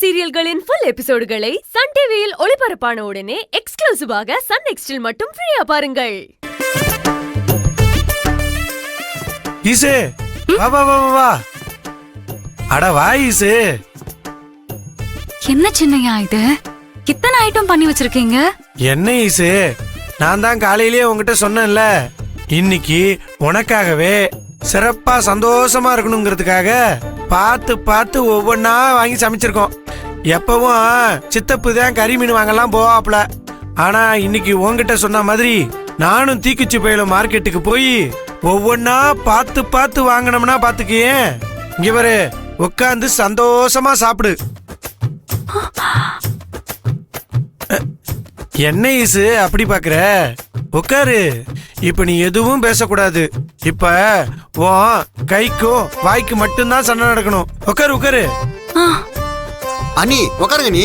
சீரியல்களின் full எபிசோடுகளை Sun டிவியில் ஒளிபரப்பான உடனே எக்ஸ்க்ளூசிவாக சன் நெக்ஸ்டில் மட்டும் ஃப்ரீயா பாருங்கள். ஈசு வா வா வா வா. அட வா ஈசு. என்ன சின்னையா இது? இத்தனை ஐட்டம் பண்ணி வச்சிருக்கீங்க. என்ன ஈசு, நான் தான் காலையிலேயே உங்ககிட்ட சொன்னேன்ல, இன்னைக்கு உனக்காகவே சிறப்பா சந்தோஷமா இருக்கணுங்கிறதுக்காக பார்த்து பார்த்து ஒவ்வொன்னா வாங்கி சமைச்சிருக்கோம். எப்பவும் சித்தப்பு தான் கறி மீன் வாங்கலாம் போவாப்ல. ஆனா இன்னைக்கு உங்ககிட்ட சொன்ன மாதிரி நானும் தீக்குச்சி பயில மார்க்கெட்டுக்கு போய் ஒவ்வொன்னா பார்த்து பார்த்து வாங்கினோம்னா பாத்துக்கியே. இங்க பாரு, உட்காந்து சந்தோஷமா சாப்பிடு. என்ன ஈசு அப்படி பாக்குற? உட்காரு. இப்ப நீ எதுவும் பேசக்கூடாது. இப்ப உன் கைக்கும் வாய்க்கு மட்டும்தான் சண்டை நடக்கணும். உட்காரு உட்காரு. அண்ணி உட்காருங்க. நீ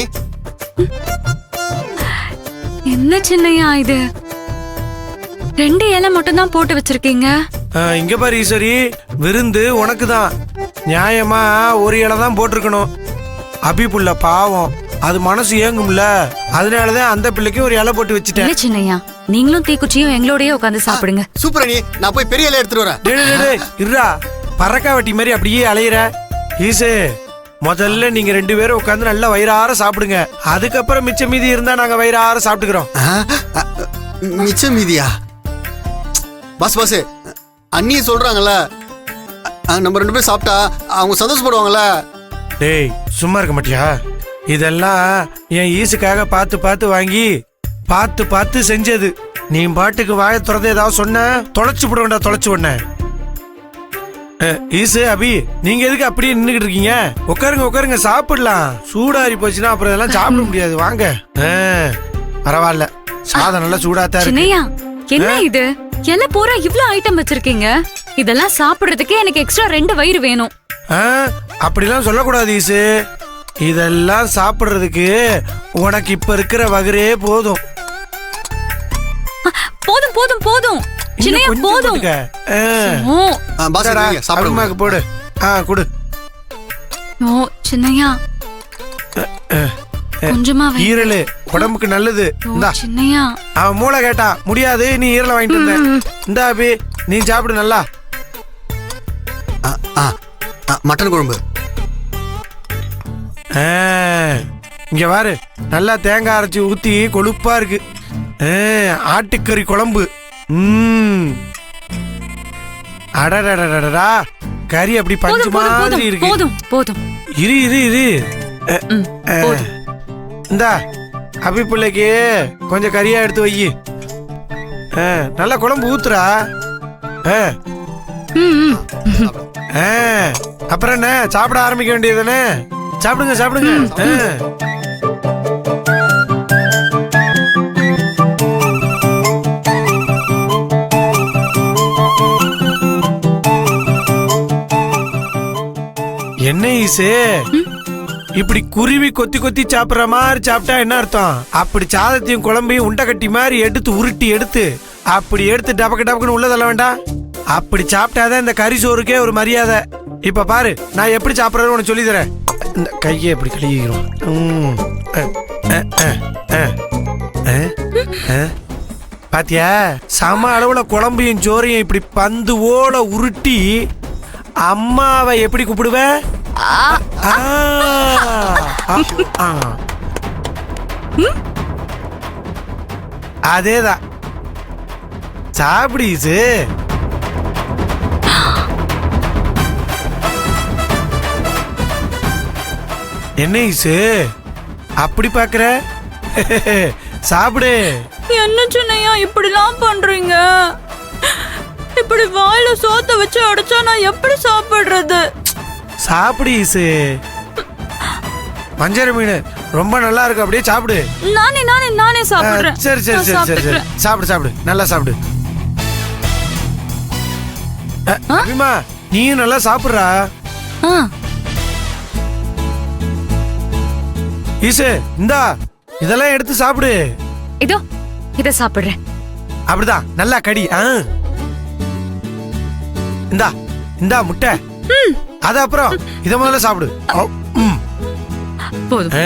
என்ன சின்னையா இது? 2 இலை மட்டும் தான் போட்டு வச்சிருக்கீங்க. இங்க பாரு ஈஸ்வரி, விருந்து உனக்கு தான். நியாயமா ஒரு இலை தான் போட்டிருக்கணும். அபிப்புள்ள பாவம், அது மனசு ஏங்கும்ல, அதனாலதான் அந்த பிள்ளைக்கு ஒரு இலை போட்டு வச்சுட்டேன். இல்ல சின்னையா, நீங்களும் தீக்குச்சியும் எங்களோடய உட்காந்து சாப்பிடுங்க. சூப்பர் அண்ணி, நான் போய் பெரிய இலை எடுத்துட்டு வரேன். இருடா, பறக்கா வட்டி மாதிரி அப்படியே அலையிற. ஈசு, முதல்ல நீங்க 2 பேரும் உட்காந்து நல்லா வயிறார சாப்பிடுங்க. அதுக்கப்புறம் மிச்சம் மீதி இருந்தா நாங்க வயிறார சாப்பிட்டுக்கிறோம். மிச்சம் மீதியா? பாஸ் பாஸ், அண்ணி சொல்றாங்கல்ல, நம்ம 2 பேரும் சாப்பிட்டா அவங்க சந்தோஷப்படுவாங்கல்ல. டேய் சும்மா இருக்க மாட்டியா? இதெல்லாம் என் ஈசுக்காக பார்த்து பார்த்து வாங்கி பார்த்து பார்த்து செஞ்சது. நீ பாட்டுக்கு வாய துறந்து ஏதாவது சொன்ன தொலைச்சு விடுவேண்டா, தொலைச்சு உடனே. ஈசு, அபி, நீங்க எதுக்கு அப்படியே நின்னுகிட்டு இருக்கீங்க? உட்காருங்க உட்காருங்க, சாப்பிடலாம். சூடாரி போச்சுன்னா அப்புறம் இதெல்லாம் சாப்பிட முடியாது. வாங்க. பரவாயில்ல, சாதம் நல்லா சூடாத்தான் இருக்கு. சின்னையா, என்ன இது? எல்லாம் பூரா இவ்ளோ ஐட்டம் வச்சிருக்கீங்க. இதெல்லாம் சாப்பிடுறதுக்கு எனக்கு எக்ஸ்ட்ரா 2 வயிறு வேணும். அப்படிலாம் சொல்லக்கூடாது ஈசு. இதெல்லாம் சாப்பிடுறதுக்கு உனக்கு இப்ப இருக்கிற வகுரே போதும். போதும் போதும் போதும் சின்னையா, போதும். போடு. குடு. ஓ சின்னையா, கொஞ்சமா ஈரல் உடம்புக்கு நல்லது. சின்னையா, அவன் மூளை கேட்டா முடியாது, நீ ஈரலை வாங்கிட்டு வந்த. இந்த அபி, நீ சாப்பிடு நல்லா. மட்டன் குழம்பு. இங்க பாரு, நல்லா தேங்காய் அரைச்சி ஊத்தி கொழுப்பா இருக்கு. ஆட்டுக்கறி குழம்பு. அடடடடடா, கறி அப்படி பஞ்சு மாதிரி இருக்கு. போதும் போதும். இரு இரு இரு. இந்தா அபி பிள்ளைக்கு கொஞ்சம் கறியா எடுத்து வை. நல்லா குழம்பு ஊத்துறா. அப்புறம் என்ன, சாப்பிட ஆரம்பிக்க வேண்டியதுதானே? சாப்பிடுங்க சாப்பிடுங்க. என்ன ஈசு, இப்படி குருவி கொத்தி கொத்தி சாப்பிடுற மாதிரி சாப்பிட்டா என்ன அர்த்தம்? அப்படி சாதத்தையும் குழம்பையும் உண்டை கட்டி மாதிரி எடுத்து உருட்டி எடுத்து அப்படி எடுத்து டபக்கு டபக்குன்னு உள்ள தள்ள வேண்டாம். அப்படி சாப்பிட்டாதான் இந்த கறி சோறுக்கே ஒரு மரியாதை. இப்ப பாரு, நான் எப்படி சாப்பிடுறது உனக்கு சொல்லி தரேன். இந்த கையை எப்படி கழுவிக்கிறோம். பாத்தியா, சம அளவுல குழம்பையும் சோறையும் இப்படி பந்து ஓட உருட்டி அம்மாவை எப்படி கூப்பிடுவ? அதேதான். சாப்பிடுச்சு. என்ன ஈசு அப்படி பாக்குற? சாப்பிடு. என்ன சின்னையா இப்படிலாம் பண்றீங்க? இப்படி வாயில சோத்த வச்சு அடைச்சா நான் எப்படி சாப்பிடுறது? சாப்பிடு ஈசு. மஞ்சள் மீன் ரொம்ப நல்லா இருக்கு, அப்படியே சாப்பிடு. நானே நானே நானே சாப்பிடுறேன். சரி சரி சரி சரி சரி, சாப்பிடு சாப்பிடு, நல்லா சாப்பிடு. அபிமா, நீயும் நல்லா சாப்பிடுறா. ஈசு, இந்தா இதெல்லாம் எடுத்து சாப்பிடு. இதோ இத சாப்பிடுறேன். அப்படிதான், நல்லா கடி. இந்தா இந்தா முட்டை. அத அப்புறம் இத முதல்ல சாப்பிடு. போதும். ஆ.